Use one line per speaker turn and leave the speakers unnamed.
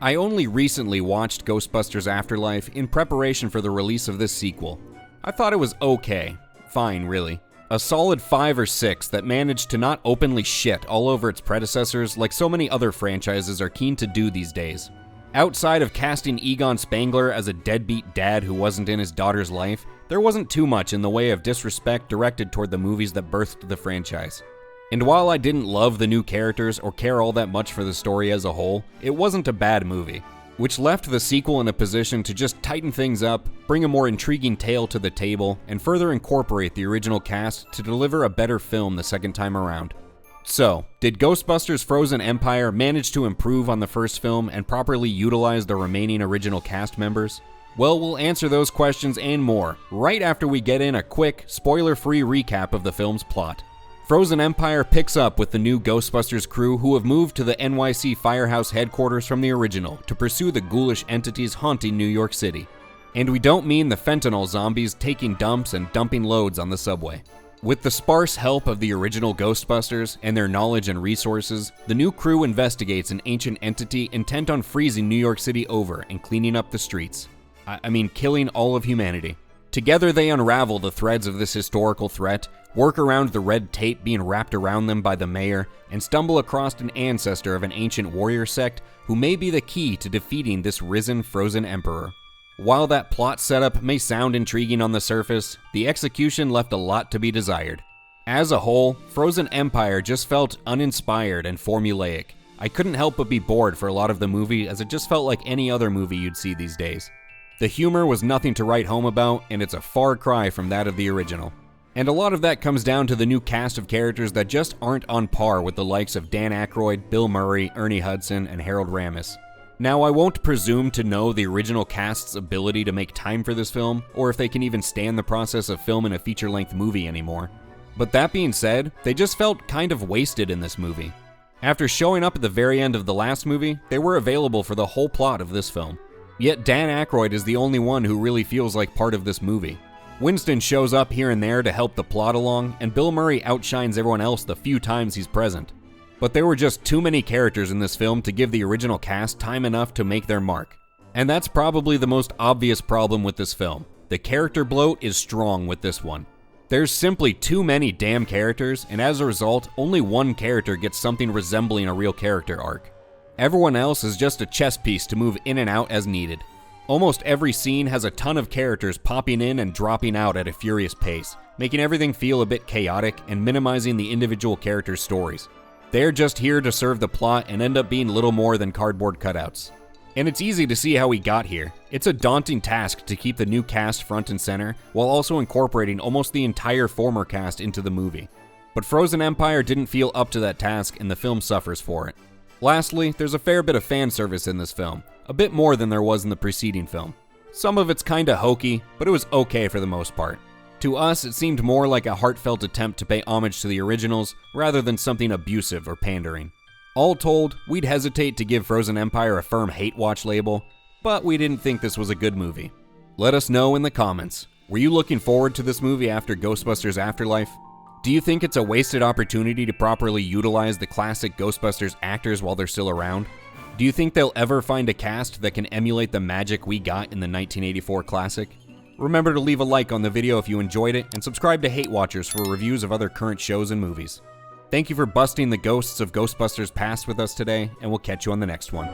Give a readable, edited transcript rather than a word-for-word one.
I only recently watched Ghostbusters Afterlife in preparation for the release of this sequel. I thought it was okay. Fine, really. A solid 5 or 6 that managed to not openly shit all over its predecessors like so many other franchises are keen to do these days. Outside of casting Egon Spangler as a deadbeat dad who wasn't in his daughter's life, there wasn't too much in the way of disrespect directed toward the movies that birthed the franchise. And while I didn't love the new characters or care all that much for the story as a whole, it wasn't a bad movie, which left the sequel in a position to just tighten things up, bring a more intriguing tale to the table, and further incorporate the original cast to deliver a better film the second time around. So, did Ghostbusters Frozen Empire manage to improve on the first film and properly utilize the remaining original cast members? Well, we'll answer those questions and more right after we get in a quick, spoiler-free recap of the film's plot. Frozen Empire picks up with the new Ghostbusters crew who have moved to the NYC Firehouse headquarters from the original to pursue the ghoulish entities haunting New York City. And we don't mean the fentanyl zombies taking dumps and dumping loads on the subway. With the sparse help of the original Ghostbusters and their knowledge and resources, the new crew investigates an ancient entity intent on freezing New York City over and cleaning up the streets. I mean, killing all of humanity. Together they unravel the threads of this historical threat, work around the red tape being wrapped around them by the mayor, and stumble across an ancestor of an ancient warrior sect who may be the key to defeating this risen frozen emperor. While that plot setup may sound intriguing on the surface, the execution left a lot to be desired. As a whole, Frozen Empire just felt uninspired and formulaic. I couldn't help but be bored for a lot of the movie as it just felt like any other movie you'd see these days. The humor was nothing to write home about, and it's a far cry from that of the original. And a lot of that comes down to the new cast of characters that just aren't on par with the likes of Dan Aykroyd, Bill Murray, Ernie Hudson, and Harold Ramis. Now, I won't presume to know the original cast's ability to make time for this film, or if they can even stand the process of filming a feature-length movie anymore. But that being said, they just felt kind of wasted in this movie. After showing up at the very end of the last movie, they were available for the whole plot of this film. Yet Dan Aykroyd is the only one who really feels like part of this movie. Winston shows up here and there to help the plot along, and Bill Murray outshines everyone else the few times he's present. But there were just too many characters in this film to give the original cast time enough to make their mark. And that's probably the most obvious problem with this film. The character bloat is strong with this one. There's simply too many damn characters, and as a result, only one character gets something resembling a real character arc. Everyone else is just a chess piece to move in and out as needed. Almost every scene has a ton of characters popping in and dropping out at a furious pace, making everything feel a bit chaotic and minimizing the individual characters' stories. They're just here to serve the plot and end up being little more than cardboard cutouts. And it's easy to see how we got here. It's a daunting task to keep the new cast front and center, while also incorporating almost the entire former cast into the movie. But Frozen Empire didn't feel up to that task, and the film suffers for it. Lastly, there's a fair bit of fan service in this film, a bit more than there was in the preceding film. Some of it's kinda hokey, but it was okay for the most part. To us, it seemed more like a heartfelt attempt to pay homage to the originals, rather than something abusive or pandering. All told, we'd hesitate to give Frozen Empire a firm hate watch label, but we didn't think this was a good movie. Let us know in the comments. Were you looking forward to this movie after Ghostbusters Afterlife? Do you think it's a wasted opportunity to properly utilize the classic Ghostbusters actors while they're still around? Do you think they'll ever find a cast that can emulate the magic we got in the 1984 classic? Remember to leave a like on the video if you enjoyed it, and subscribe to HateWatchers for reviews of other current shows and movies. Thank you for busting the ghosts of Ghostbusters past with us today, and we'll catch you on the next one.